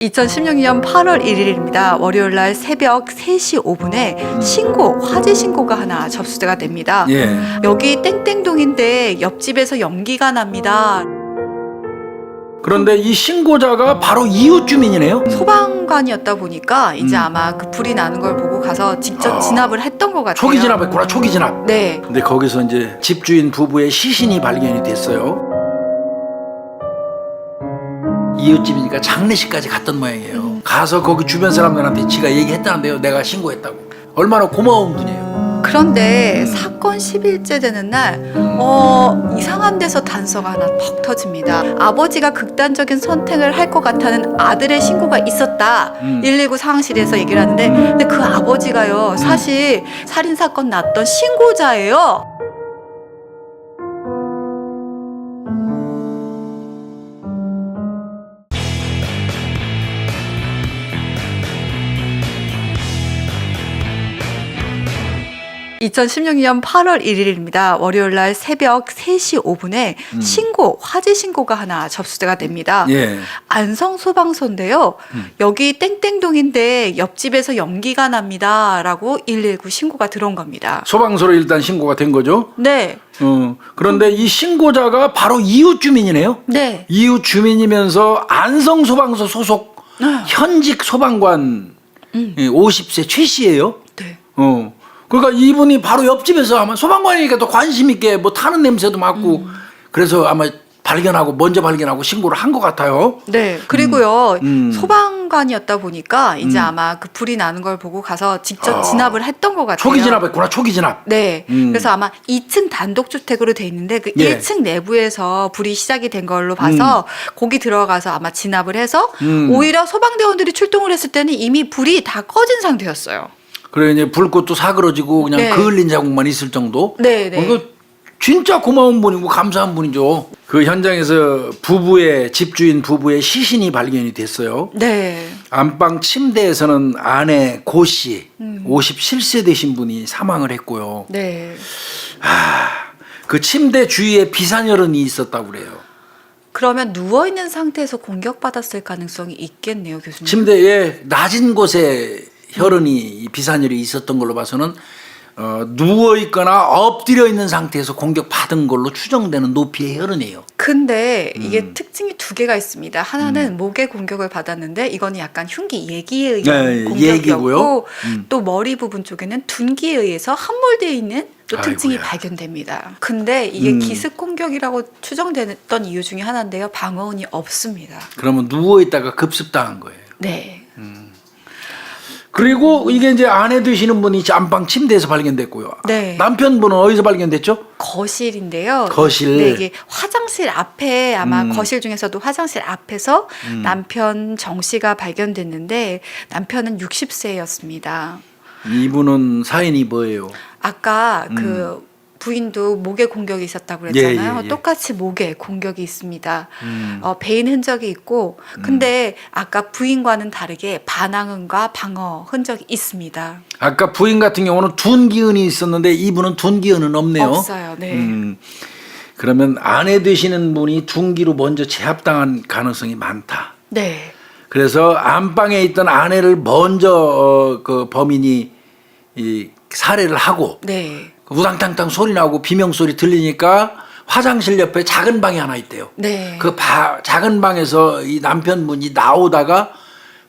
2016년 8월 1일입니다. 월요일날 새벽 3시 5분에 화재 신고가 하나 접수가 됩니다. 예. 여기 땡땡동인데 옆집에서 연기가 납니다. 그런데 이 신고자가 바로 이웃 주민이네요. 소방관이었다 보니까 이제 아마 그 불이 나는 걸 보고 가서 직접 진압을 했던 것 같아요. 초기 진압했구나, 초기 진압. 네. 근데 거기서 이제 집주인 부부의 시신이 발견이 됐어요. 이웃집이니까 장례식까지 갔던 모양이에요. 가서 거기 주변 사람들한테 지가 얘기했다는데요. 내가 신고했다고. 얼마나 고마운 분이에요. 그런데 사건 10일째 되는 날 이상한 데서 단서가 하나 퍽 터집니다. 아버지가 극단적인 선택을 할 것 같다는 아들의 신고가 있었다. 119 상황실에서 얘기를 하는데 근데 그 아버지가요 사실 살인사건 났던 신고자예요. (2016년 8월 1일입니다) 월요일날 새벽 3시 5분에 화재 신고가 하나 접수가 됩니다. 예. 안성소방서인데요. 여기 땡땡동인데 옆집에서 연기가 납니다 라고 119 신고가 들어온 겁니다. 소방서로 일단 신고가 된 거죠. 네. 그런데 이 신고자가 바로 이웃 주민이네요. 네. 이웃 주민이면서 안성소방서 소속 현직 소방관 50세 최 씨예요. 네. 그러니까 이분이 바로 옆집에서 아마 소방관이니까 또 관심 있게 뭐 타는 냄새도 맡고 그래서 아마 먼저 발견하고 신고를 한 것 같아요. 네. 그리고요 소방관이었다 보니까 이제 아마 그 불이 나는 걸 보고 가서 직접 진압을 했던 것 같아요. 초기 진압했구나, 초기 진압. 네. 그래서 아마 2층 단독주택으로 돼 있는데 그 예. 1층 내부에서 불이 시작이 된 걸로 봐서 거기 들어가서 아마 진압을 해서 오히려 소방대원들이 출동을 했을 때는 이미 불이 다 꺼진 상태였어요. 그래 이제 불꽃도 사그러지고 그냥 네. 그을린 자국만 있을 정도. 네, 네. 이거 진짜 고마운 분이고 감사한 분이죠. 그 현장에서 집주인 부부의 시신이 발견이 됐어요. 네. 안방 침대에서는 아내 고 씨, 57세 되신 분이 사망을 했고요. 네. 그 침대 주위에 비산혈흔이 있었다고 그래요. 그러면 누워 있는 상태에서 공격받았을 가능성이 있겠네요, 교수님. 침대에 낮은 곳에 혈흔이 비산혈이 있었던 걸로 봐서는 누워 있거나 엎드려 있는 상태에서 공격받은 걸로 추정되는 높이의 혈흔이에요. 근데 이게 특징이 두 개가 있습니다. 하나는 목에 공격을 받았는데 이거는 약간 흉기 예기에 의한 네, 공격이었고 예기고요. 또 머리 부분 쪽에는 둔기에 의해서 함몰되어 있는 또 특징이 아이고야. 발견됩니다. 근데 이게 기습 공격이라고 추정됐던 이유 중에 하나인데요. 방어운이 없습니다. 그러면 누워 있다가 급습당한 거예요. 네. 그리고 이게 이제 아내 되시는 분이 안방 침대에서 발견됐고요. 네. 남편분은 어디서 발견됐죠? 거실인데요. 거실. 네, 이게 화장실 앞에 아마 거실 중에서도 화장실 앞에서 남편 정 씨가 발견됐는데 남편은 60세였습니다. 이분은 사인이 뭐예요? 아까 그 부인도 목에 공격이 있었다고 그랬잖아요. 예, 예. 똑같이 목에 공격이 있습니다. 베인 흔적이 있고 근데 아까 부인과는 다르게 반항은과 방어 흔적이 있습니다. 아까 부인 같은 경우는 둔기흔이 있었는데 이분은 둔기흔은 없네요. 없어요. 네. 그러면 아내 되시는 분이 둔기로 먼저 제압당한 가능성이 많다. 네. 그래서 안방에 있던 아내를 먼저 그 범인이 살해를 하고 네. 우당탕탕 소리 나고 비명 소리 들리니까 화장실 옆에 작은 방이 하나 있대요. 네. 그 작은 방에서 이 남편분이 나오다가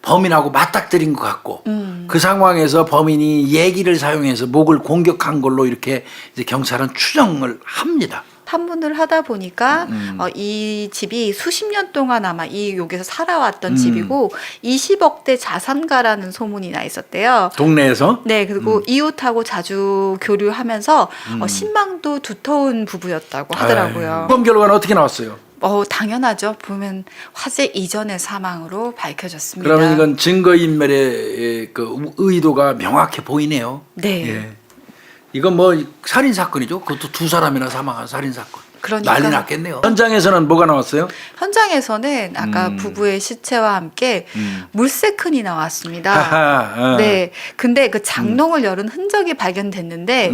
범인하고 맞닥뜨린 것 같고 그 상황에서 범인이 예기를 사용해서 목을 공격한 걸로 이렇게 이제 경찰은 추정을 합니다. 탐문을 하다 보니까 이 집이 수십 년 동안 아마 여기서 살아왔던 집이고 20억대 자산가라는 소문이 나 있었대요. 동네에서? 네, 그리고 이웃하고 자주 교류하면서 신망도 두터운 부부였다고 하더라고요. 검 결과는 어떻게 나왔어요? 당연하죠. 보면 화재 이전의 사망으로 밝혀졌습니다. 그러면 이건 증거인멸의 그 의도가 명확해 보이네요. 네. 예. 이건 뭐 살인 사건이죠. 그것도 두 사람이나 사망한 살인 사건. 그러니까. 난리 났겠네요. 현장에서는 뭐가 나왔어요? 현장에서는 아까 부부의 시체와 함께 물새큰이 나왔습니다. 하하, 네. 근데 그 장롱을 열은 흔적이 발견됐는데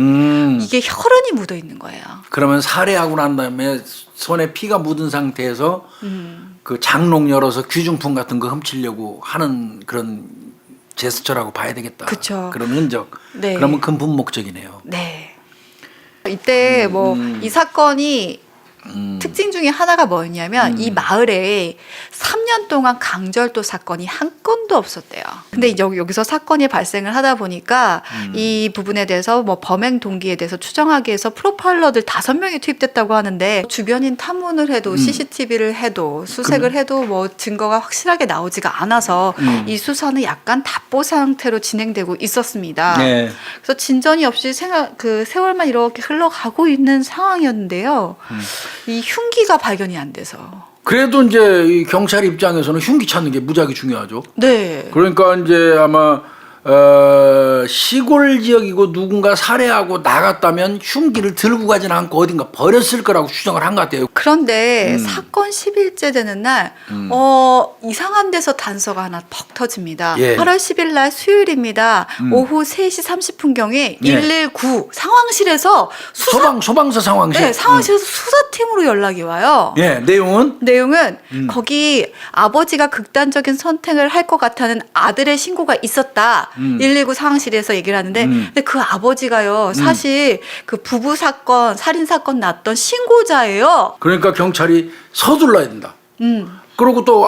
이게 혈흔이 묻어 있는 거예요. 그러면 살해하고 난 다음에 손에 피가 묻은 상태에서 그 장롱 열어서 귀중품 같은 거 훔치려고 하는 그런 제스처라고 봐야 되겠다. 그쵸. 그런 흔적. 네. 그러면 근본 목적이네요. 네. 이때 뭐 이 사건이 특징 중에 하나가 뭐였냐면 이 마을에 3년 동안 강절도 사건이 한 건도 없었대요. 근데 여기서 사건이 발생을 하다 보니까 이 부분에 대해서 뭐 범행 동기에 대해서 추정하기 위해서 프로파일러들 5명이 투입됐다고 하는데 주변인 탐문을 해도 CCTV를 해도 수색을 해도 뭐 증거가 확실하게 나오지가 않아서 이 수사는 약간 답보 상태로 진행되고 있었습니다. 네. 그래서 진전이 없이 세월만 이렇게 흘러가고 있는 상황이었는데요. 이 흉기가 발견이 안 돼서. 그래도 이제 이 경찰 입장에서는 흉기 찾는 게 무지하게 중요하죠. 네. 그러니까 이제 아마 시골 지역이고 누군가 살해하고 나갔다면 흉기를 들고 가진 않고 어딘가 버렸을 거라고 추정을 한 것 같아요. 그런데 사건 10일째 되는 날 이상한 데서 단서가 하나 퍽 터집니다. 예. 8월 10일 날 수요일입니다. 오후 3시 30분경에 119 상황실에서 소방서 상황실. 네, 상황실에서 수사팀으로 연락이 와요. 예, 내용은 거기 아버지가 극단적인 선택을 할 것 같다는 아들의 신고가 있었다. 119 상황실에서 얘기를 하는데 근데 그 아버지가요 사실 그 부부 사건 살인 사건 났던 신고자예요. 그러니까 경찰이 서둘러야 된다. 그리고 또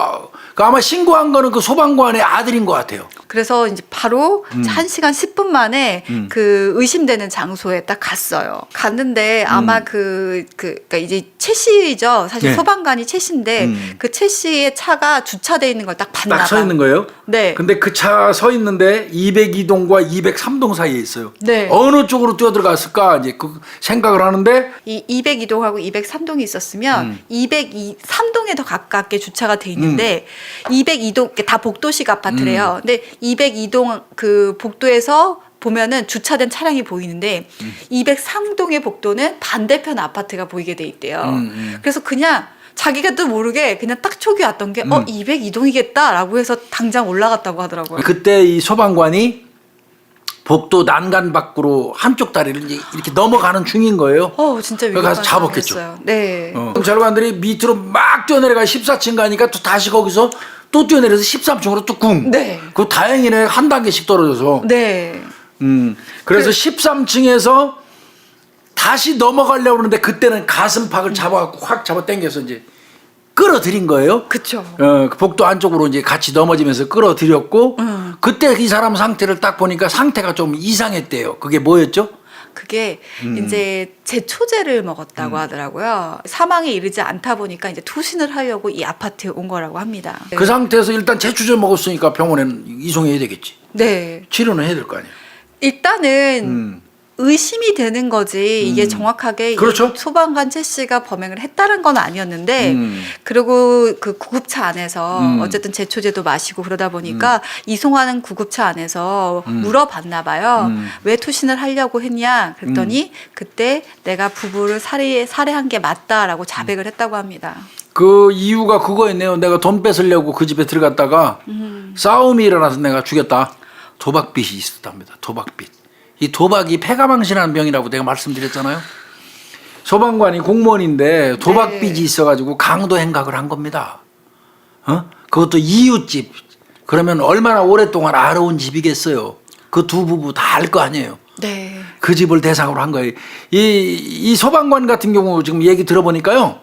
아마 신고한 거는 그 소방관의 아들인 것 같아요. 그래서 이제 바로 1시간 10분 만에 그 의심되는 장소에 딱 갔어요. 갔는데 아마 그러니까 이제 최 씨죠. 사실 네. 소방관이 최 씨인데 그 최 씨의 차가 주차돼 있는 걸 딱 봤나 봐. 딱 서 있는 거예요? 네. 근데 그 차 서 있는데 202동과 203동 사이에 있어요. 네. 어느 쪽으로 뛰어들어갔을까 이제 그 생각을 하는데 이 202동하고 203동이 있었으면 203동에 더 가깝게 주차가 돼 있는데 202동 다 복도식 아파트래요. 근데 202동 그 복도에서 보면은 주차된 차량이 보이는데 203동의 복도는 반대편 아파트가 보이게 돼 있대요. 그래서 그냥 자기가 또 모르게 그냥 딱 촉이 왔던 게 202동이겠다라고 해서 당장 올라갔다고 하더라고요. 그때 이 소방관이 복도 난간 밖으로 한쪽 다리를 이제 이렇게 넘어가는 중인 거예요. 진짜 거기 가서 잡았겠죠. 상황이었어요. 네. 경찰관들이 밑으로 막 뛰어내려가 14층 가니까 또 다시 거기서 또 뛰어내려서 13층으로 또 쿵. 네. 그 다행이네 한 단계씩 떨어져서. 네. 그래서 13층에서 다시 넘어가려고 그러는데 그때는 가슴팍을 잡아갖고 확 잡아 당겨서 이제 끌어들인 거예요. 그쵸. 그 복도 안쪽으로 이제 같이 넘어지면서 끌어들였고 그때 이 사람 상태를 딱 보니까 상태가 좀 이상했대요. 그게 뭐였죠? 그게 이제 제초제를 먹었다고 하더라고요. 사망에 이르지 않다 보니까 이제 투신을 하려고 이 아파트에 온 거라고 합니다. 그 상태에서 일단 제초제 먹었으니까 병원에는 이송해야 되겠지. 네. 치료는 해야 될 거 아니에요. 일단은 의심이 되는 거지 이게 정확하게 그렇죠. 이 소방관 최 씨가 범행을 했다는 건 아니었는데 그리고 그 구급차 안에서 어쨌든 제초제도 마시고 그러다 보니까 이송하는 구급차 안에서 물어봤나 봐요. 왜 투신을 하려고 했냐 그랬더니 그때 내가 부부를 살해한 게 맞다라고 자백을 했다고 합니다. 그 이유가 그거였네요. 내가 돈 뺏으려고 그 집에 들어갔다가 싸움이 일어나서 내가 죽였다. 도박빚이 있었답니다. 도박빚. 이 도박이 패가망신하는 병이라고 내가 말씀드렸잖아요. 소방관이 공무원인데 도박빚이 네. 있어가지고 강도 행각을 한 겁니다. 그것도 이웃집. 그러면 얼마나 오랫동안 알아온 집이겠어요. 그 두 부부 다 알 거 아니에요. 네. 그 집을 대상으로 한 거예요. 이 소방관 같은 경우 지금 얘기 들어보니까요.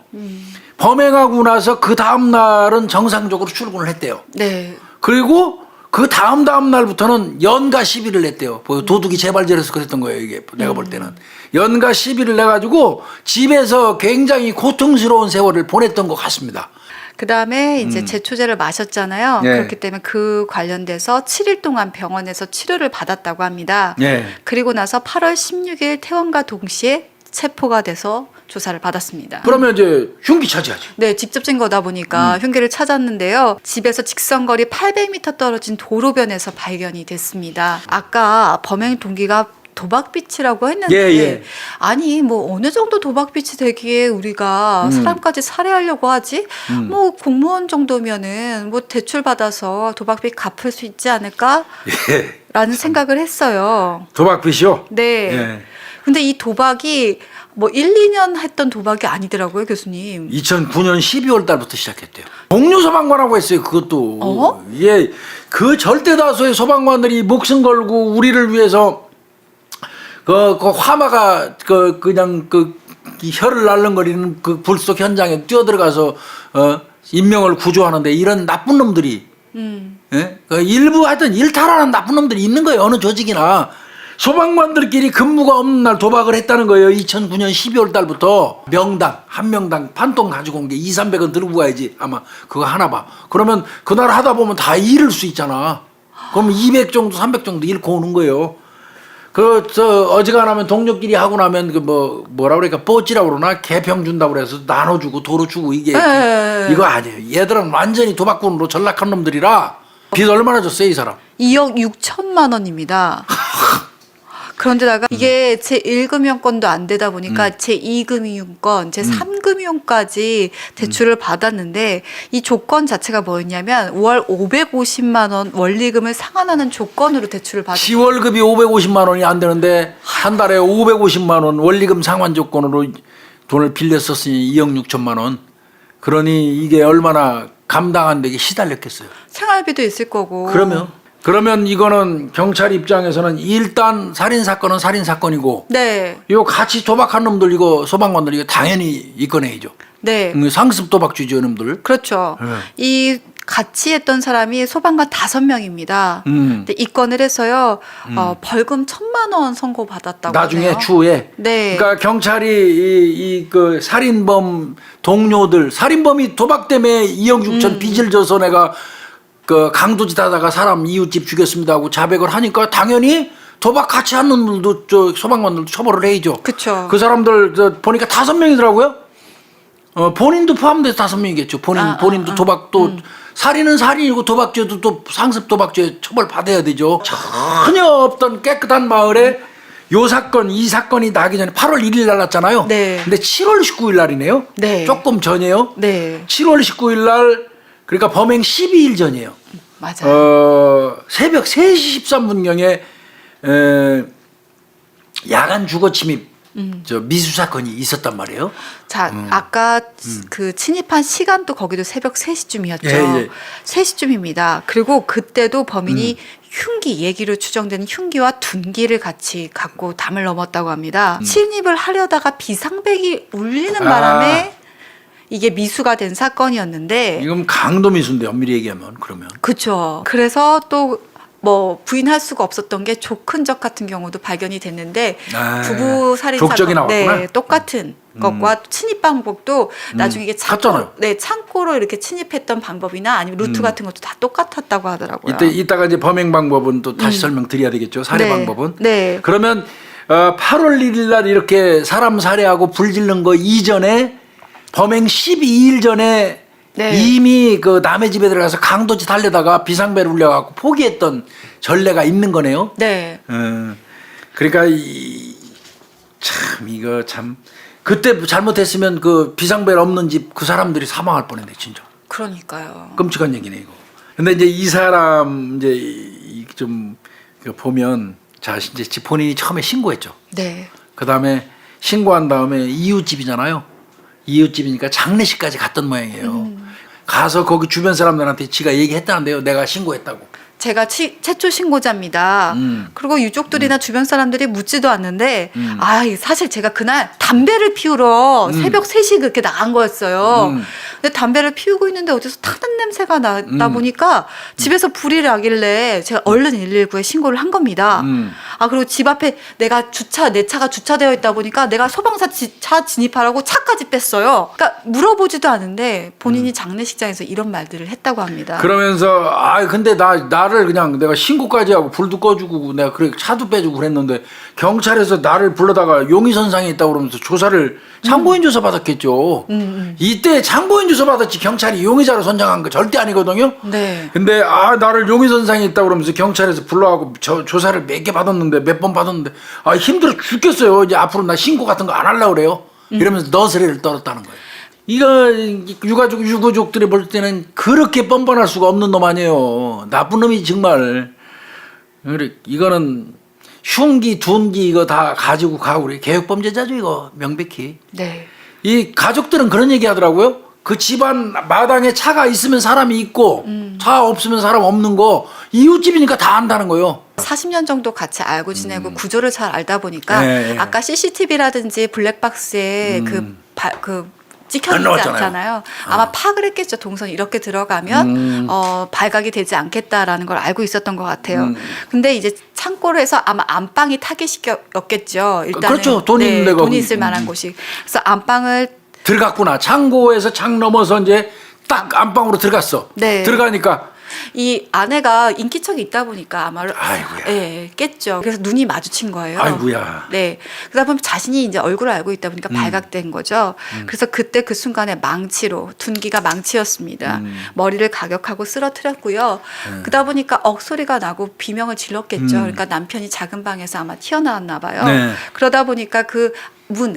범행하고 나서 그 다음 날은 정상적으로 출근을 했대요. 네. 그리고 그 다음 날부터는 연가 시비를 냈대요. 도둑이 재발절해서 그랬던 거예요. 이게 내가 볼 때는 연가 시비를 내가지고 집에서 굉장히 고통스러운 세월을 보냈던 것 같습니다. 그 다음에 이제 제초제를 마셨잖아요. 네. 그렇기 때문에 그 관련돼서 7일 동안 병원에서 치료를 받았다고 합니다. 네. 그리고 나서 8월 16일 퇴원과 동시에 체포가 돼서 조사를 받았습니다. 그러면 이제 흉기 차지하죠. 네, 직접 증거다 보니까 흉기를 찾았는데요. 집에서 직선거리 800m 떨어진 도로변에서 발견이 됐습니다. 아까 범행 동기가 도박빚이라고 했는데 예. 아니 뭐 어느 정도 도박빚이 되기에 우리가 사람까지 살해하려고 하지? 뭐 공무원 정도면은 뭐 대출 받아서 도박빚 갚을 수 있지 않을까? 예. 라는 생각을 했어요. 도박빚이요? 네. 예. 근데 이 도박이 뭐 1, 2년 했던 도박이 아니더라고요, 교수님. 2009년 12월 달부터 시작했대요. 동료 소방관하고 했어요, 그것도. 어? 예. 그 절대 다수의 소방관들이 목숨 걸고 우리를 위해서 그 화마가 그냥 이 혀를 날름거리는 그 불 속 현장에 뛰어들어가서 인명을 구조하는데 이런 나쁜 놈들이 예? 그 일부 하여튼 일탈하는 나쁜 놈들이 있는 거예요. 어느 조직이나. 소방관들끼리 근무가 없는 날 도박을 했다는 거예요. 2009년 12월 달부터 명당 한 명당 판돈 가지고 온 게 200~300원 들고 가야지. 아마 그거 하나 봐. 그러면 그날 하다 보면 다 잃을 수 있잖아. 그럼 200 정도 300 정도 잃고 오는 거예요. 어지간하면 동료끼리 하고 나면 뭐라 그러니까 뽀찌라고 그러나 개평 준다고 그래서 나눠주고 도로 주고 이게 이거 아니에요. 얘들은 완전히 도박꾼으로 전락한 놈들이라 빚 얼마나 줬어요 이 사람? 2억 6천만 원입니다. 그런데다가 이게 제1금융권도 안 되다 보니까 제2금융권, 제3금융까지 대출을 받았는데 이 조건 자체가 뭐였냐면 월 550만 원 원리금을 상환하는 조건으로 대출을 받았어요. 시월급이 550만 원이 안 되는데 한 달에 550만 원 원리금 상환 조건으로 돈을 빌렸었으니 2억 6천만 원. 그러니 이게 얼마나 감당 안 되게 시달렸겠어요. 생활비도 있을 거고. 그러면 이거는 경찰 입장에서는 일단 살인 사건은 살인 사건이고, 네, 이거 같이 도박한 놈들 이거 소방관들 이거 당연히 입건해야죠. 네, 상습 도박주죠 놈들. 그렇죠. 네. 이 같이 했던 사람이 소방관 5명입니다. 근데 입건을 해서요, 벌금 1,000만 원 선고 받았다고. 나중에 하네요. 추후에. 네. 그러니까 경찰이 그 살인범 동료들, 살인범이 도박 때문에 2억 6천 빚을 져서 내가 그 강도짓 하다가 사람 이웃집 죽였습니다 하고 자백을 하니까 당연히 도박 같이 한 놈들도 소방관들도 처벌을 해야죠. 그쵸. 그 사람들 보니까 5명이더라고요. 본인도 포함돼서 5명이겠죠. 본인도 도박도 살인은 살인이고 도박죄도 또 상습 도박죄 처벌 받아야 되죠. 전혀 없던 깨끗한 마을에 요 사건 이 사건이 나기 전에 8월 1일 날 났잖아요. 네. 근데 7월 19일 날이네요. 네. 조금 전이에요. 네, 7월 19일 날 그러니까 범행 12일 전이에요. 맞아요. 새벽 3시 13분경에 야간 주거 침입 미수 사건이 있었단 말이에요. 자, 아까 그 침입한 시간도 거기도 새벽 3시쯤이었죠. 예. 3시쯤입니다. 그리고 그때도 범인이 흉기, 얘기로 추정되는 흉기와 둔기를 같이 갖고 담을 넘었다고 합니다. 침입을 하려다가 비상벨이 울리는 바람에 이게 미수가 된 사건이었는데. 이건 강도 미수인데 엄밀히 얘기하면 그러면. 그렇죠. 그래서 또 뭐 부인할 수가 없었던 게 족흔적 같은 경우도 발견이 됐는데 부부 살인 족적이 사건, 나왔구나. 네, 똑같은 것과 침입 방법도 나중에 이게 같잖아요. 창고로 이렇게 침입했던 방법이나 아니면 루트 같은 것도 다 똑같았다고 하더라고요. 이따가 이제 범행 방법은 또 다시 설명드려야 되겠죠. 살해 네. 방법은. 네. 그러면 8월 1일 날 이렇게 사람 살해하고 불 지른 거 이전에 범행 12일 전에 네. 이미 그 남의 집에 들어가서 강도짓 하려다가 비상벨 울려갖고 포기했던 전례가 있는 거네요. 네. 그러니까 이거 참 그때 잘못했으면 그 비상벨 없는 집 그 사람들이 사망할 뻔했네 진짜. 그러니까요. 끔찍한 얘기네 이거. 근데 이제 이 사람 이제 좀 보면 자 이제 본인이 처음에 신고했죠. 네. 그 다음에 신고한 다음에 이웃집이잖아요. 이웃집이니까 장례식까지 갔던 모양이에요. 가서 거기 주변 사람들한테 지가 얘기했다는데요. 내가 신고했다고. 제가 최초 신고자입니다. 그리고 유족들이나 주변 사람들이 묻지도 않는데 사실 제가 그날 담배를 피우러 새벽 3시 그렇게 나간 거였어요. 근데 담배를 피우고 있는데 어디서 타는 냄새가 나다 보니까 집에서 불이 나길래 제가 얼른 119에 신고를 한 겁니다. 그리고 집 앞에 내 차가 주차되어 있다 보니까 내가 소방차 차 진입하라고 차까지 뺐어요. 그러니까 물어보지도 않은데 본인이 장례식장에서 이런 말들을 했다고 합니다. 그러면서 근데 나를 나를 그냥 내가 신고까지 하고 불도 꺼주고 내가 그래 차도 빼주고 그랬는데 경찰에서 나를 불러다가 용의선상에 있다고 그러면서 조사를 참고인 조사 받았겠죠. 이때 참고인 조사 받았지 경찰이 용의자로 선정한 거 절대 아니거든요. 네. 근데 나를 용의선상에 있다고 그러면서 경찰에서 불러가고 조사를 몇 개 받았는데 몇 번 받았는데 힘들어 죽겠어요. 이제 앞으로 나 신고 같은 거 안 하려고 그래요. 이러면서 너스레를 떨었다는 거예요. 이거 유가족들이 볼 때는 그렇게 뻔뻔할 수가 없는 놈 아니에요. 나쁜 놈이 정말. 그래 이거는 흉기 둔기 이거 다 가지고 가고 그래. 계획범죄자죠 이거 명백히. 네. 이 가족들은 그런 얘기 하더라고요. 그 집안 마당에 차가 있으면 사람이 있고 차 없으면 사람 없는 거 이웃집이니까 다 안다는 거예요. 40년 정도 같이 알고 지내고 구조를 잘 알다 보니까 네. 아까 CCTV라든지 블랙박스에 찍혀있지 넣었잖아요. 않잖아요. 아마 파악을 했겠죠. 동선이 이렇게 들어가면 발각이 되지 않겠다라는 걸 알고 있었던 것 같아요. 근데 이제 창고를 해서 아마 안방이 타겟이었겠죠. 일단은 그렇죠. 돈 있는 데가 돈이 있을 만한 곳이. 그래서 안방을 들어갔구나. 창고에서 창 넘어서 이제 딱 안방으로 들어갔어. 네. 들어가니까 이 아내가 인기척이 있다 보니까 아마 아이고야. 예, 깼죠. 그래서 눈이 마주친 거예요. 아이고야. 네. 그러다 보면 자신이 이제 얼굴을 알고 있다 보니까 발각된 거죠. 그래서 그때 그 순간에 망치로 둔기가 망치였습니다. 머리를 가격하고 쓰러뜨렸고요. 그러다 보니까 억소리가 나고 비명을 질렀겠죠. 그러니까 남편이 작은 방에서 아마 튀어나왔나 봐요. 네. 그러다 보니까 그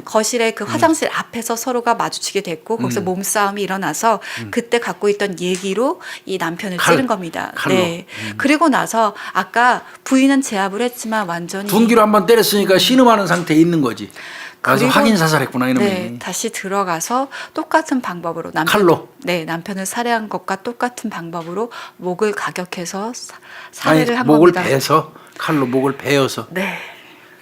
거실에 그 화장실 앞에서 서로가 마주치게 됐고 거기서 몸싸움이 일어나서 그때 갖고 있던 얘기로 이 남편을 찌른 겁니다. 칼로. 네. 그리고 나서 아까 부인은 제압을 했지만 완전히 둔기로 한번 때렸으니까 신음하는 상태에 있는 거지. 가서 그리고 확인 사살했구나 이놈이. 네, 다시 들어가서 똑같은 방법으로 칼로? 네, 남편을 살해한 것과 똑같은 방법으로 목을 가격해서 살해를 한 목을 겁니다. 베서 칼로 목을 베어서. 네.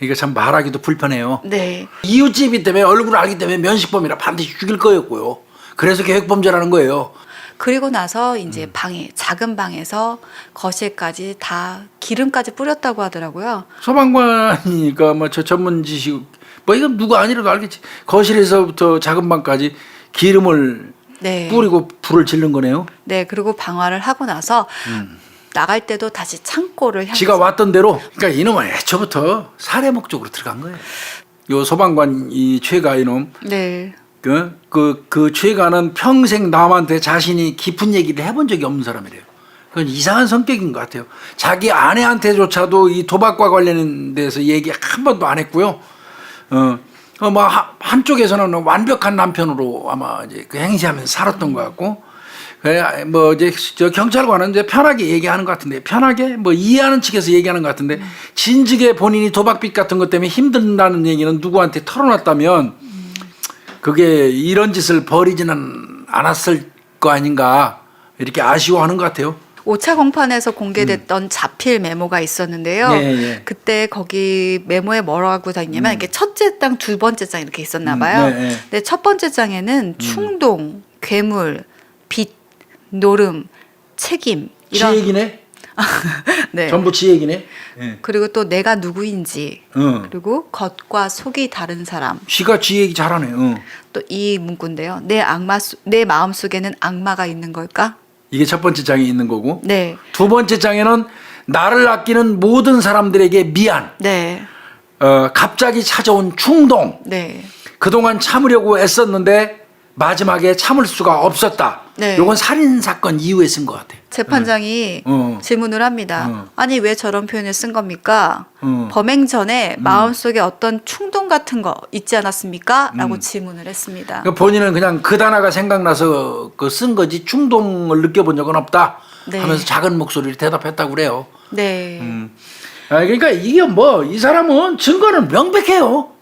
이게 참 말하기도 불편해요. 네. 이웃집이 때문에 얼굴을 알기 때문에 면식범이라 반드시 죽일 거였고요. 그래서 계획범죄라는 거예요. 그리고 나서 이제 작은 방에서 거실까지 다 기름까지 뿌렸다고 하더라고요. 소방관이니까 뭐 저 전문 지식 뭐 이건 누구 아니라도 알겠지. 거실에서부터 작은 방까지 기름을 네. 뿌리고 불을 지른 거네요. 네, 그리고 방화를 하고 나서 나갈 때도 다시 창고를 향해서 지가 왔던 대로. 그러니까 이놈은 애초부터 살해 목적으로 들어간 거예요. 요 소방관 이 최가 이놈 네. 그 최가는 평생 남한테 자신이 깊은 얘기를 해본 적이 없는 사람이래요. 그건 이상한 성격인 것 같아요. 자기 아내한테조차도 이 도박과 관련돼서 얘기 한 번도 안 했고요. 뭐 한쪽에서는 완벽한 남편으로 아마 이제 그 행세하면서 살았던 것 같고, 뭐 이제 저 경찰관은 이제 편하게 얘기하는 것 같은데, 편하게 뭐 이해하는 측에서 얘기하는 것 같은데, 진즉에 본인이 도박빚 같은 것 때문에 힘든다는 얘기는 누구한테 털어놨다면 그게 이런 짓을 벌이지는 않았을 거 아닌가 이렇게 아쉬워하는 것 같아요. 5차 공판에서 공개됐던 자필 메모가 있었는데요. 예. 그때 거기 메모에 뭐라고 써 있냐면 이렇게 첫째 장, 두 번째 장 이렇게 있었나 봐요. 네. 근데 첫 번째 장에는 충동, 괴물, 빚, 노름, 책임 지 얘기네. 네. 전부 지 얘기네. 예. 그리고 또 내가 누구인지 그리고 겉과 속이 다른 사람. 지가 지 얘기 잘하네. 또 이 문구인데요. 내 마음 속에는 악마가 있는 걸까? 이게 첫 번째 장에 있는 거고. 네. 두 번째 장에는 나를 아끼는 모든 사람들에게 미안. 네. 갑자기 찾아온 충동. 네. 그동안 참으려고 애썼는데 마지막에 참을 수가 없었다. 네. 요건 살인 사건 이후에 쓴 것 같아. 재판장이 질문을 합니다. 아니 왜 저런 표현을 쓴 겁니까? 범행 전에 마음속에 어떤 충동 같은 거 있지 않았습니까? 라고 질문을 했습니다. 그러니까 본인은 그냥 그 단어가 생각나서 그 쓴 거지 충동을 느껴본 적은 없다 네. 하면서 작은 목소리로 대답했다고 그래요. 네. 그러니까 이게 뭐 이 사람은 증거는 명백해요.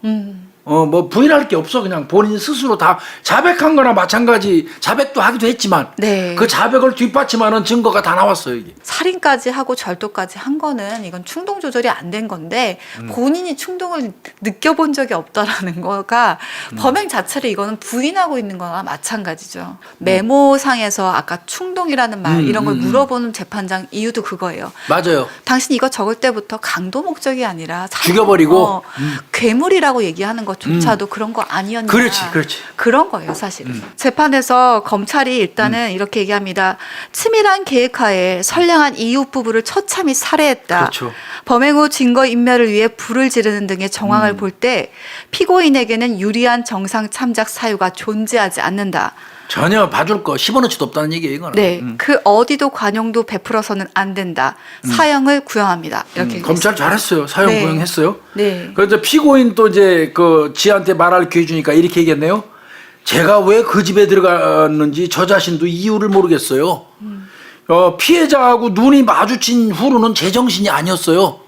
뭐 부인할 게 없어. 그냥 본인 스스로 다 자백한 거나 마찬가지. 자백도 하기도 했지만 네. 그 자백을 뒷받침하는 증거가 다 나왔어요. 이게. 살인까지 하고 절도까지 한 거는 이건 충동 조절이 안 된 건데 본인이 충동을 느껴본 적이 없다라는 거가 범행 자체를 이거는 부인하고 있는 거나 마찬가지죠. 메모상에서 아까 충동이라는 말 이런 걸 물어보는 재판장 이유도 그거예요. 맞아요. 당신 이거 적을 때부터 강도 목적이 아니라 죽여버리고? 괴물이라고 얘기하는 것 거조차도 그런 거 아니었냐. 그렇지. 그런 거예요, 사실은. 재판에서 검찰이 일단은 이렇게 얘기합니다. 치밀한 계획하에 선량한 이웃 부부를 처참히 살해했다. 그렇죠. 범행 후 증거 인멸을 위해 불을 지르는 등의 정황을 볼 때 피고인에게는 유리한 정상 참작 사유가 존재하지 않는다. 전혀 봐줄 거 10원어치도 없다는 얘기예요, 이거는. 네, 그 어디도 관용도 베풀어서는 안 된다. 사형을 구형합니다. 이렇게 검찰 잘했어요. 사형 네. 구형했어요. 네. 그래서 피고인 또 이제 그 지한테 말할 기회 주니까 이렇게 얘기했네요. 제가 왜 그 집에 들어갔는지 저 자신도 이유를 모르겠어요. 피해자하고 눈이 마주친 후로는 제정신이 아니었어요.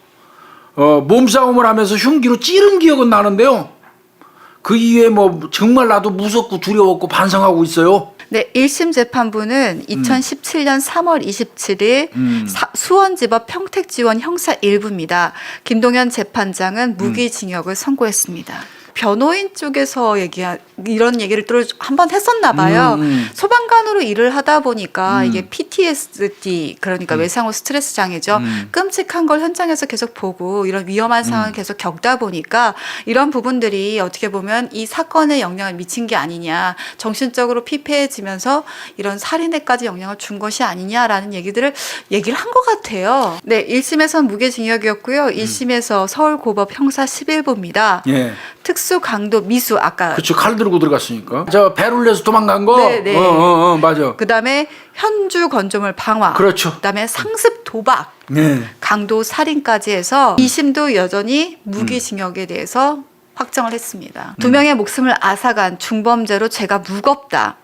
몸싸움을 하면서 흉기로 찌른 기억은 나는데요. 그 이후에 뭐 정말 나도 무섭고 두려웠고 반성하고 있어요. 네, 1심 재판부는 2017년 3월 27일 수원지법 평택지원 형사 1부입니다. 김동현 재판장은 무기징역을 선고했습니다. 변호인 쪽에서 이런 얘기를 한번 했었나 봐요. 소방관으로 일을 하다 보니까 이게 PTSD, 그러니까 외상후 스트레스 장애죠. 끔찍한 걸 현장에서 계속 보고 이런 위험한 상황을 계속 겪다 보니까 이런 부분들이 어떻게 보면 이 사건에 영향을 미친 게 아니냐, 정신적으로 피폐해지면서 이런 살인에까지 영향을 준 것이 아니냐라는 얘기를 한 것 같아요. 네, 1심에선 무기징역이었고요. 2심에서 서울고법 형사 11부입니다. 예. 특수 강도 미수 아까 그렇죠. 칼 들고 들어갔으니까. 저 배를 내서 도망간 거. 네. 맞아. 그다음에 현주 건조물 방화. 그렇죠. 그다음에 상습 도박, 네. 강도 살인까지 해서 2심도 여전히 무기징역에 대해서 확정을 했습니다. 두 명의 목숨을 앗아간 중범죄로 죄가 무겁다.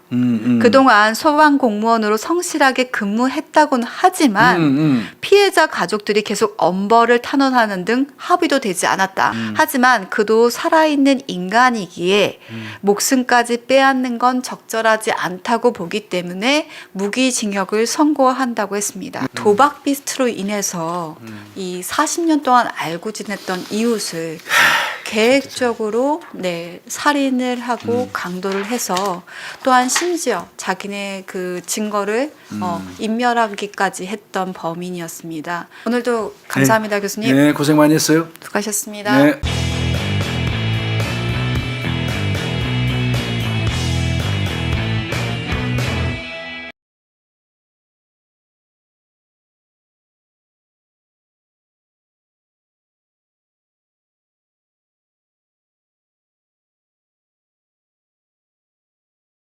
그동안 소방 공무원으로 성실하게 근무했다고는 하지만 피해자 가족들이 계속 엄벌을 탄원하는 등 합의도 되지 않았다. 하지만 그도 살아있는 인간이기에 목숨까지 빼앗는 건 적절하지 않다고 보기 때문에 무기징역을 선고한다고 했습니다. 도박 비스트로 인해서 이 40년 동안 알고 지냈던 이웃을 계획적으로 살인을 하고 강도를 해서 또한 심지어 자기네 그 증거를 인멸하기까지 했던 범인이었습니다. 오늘도 감사합니다, 교수님. 네, 고생 많이 했어요. 수고하셨습니다. 네.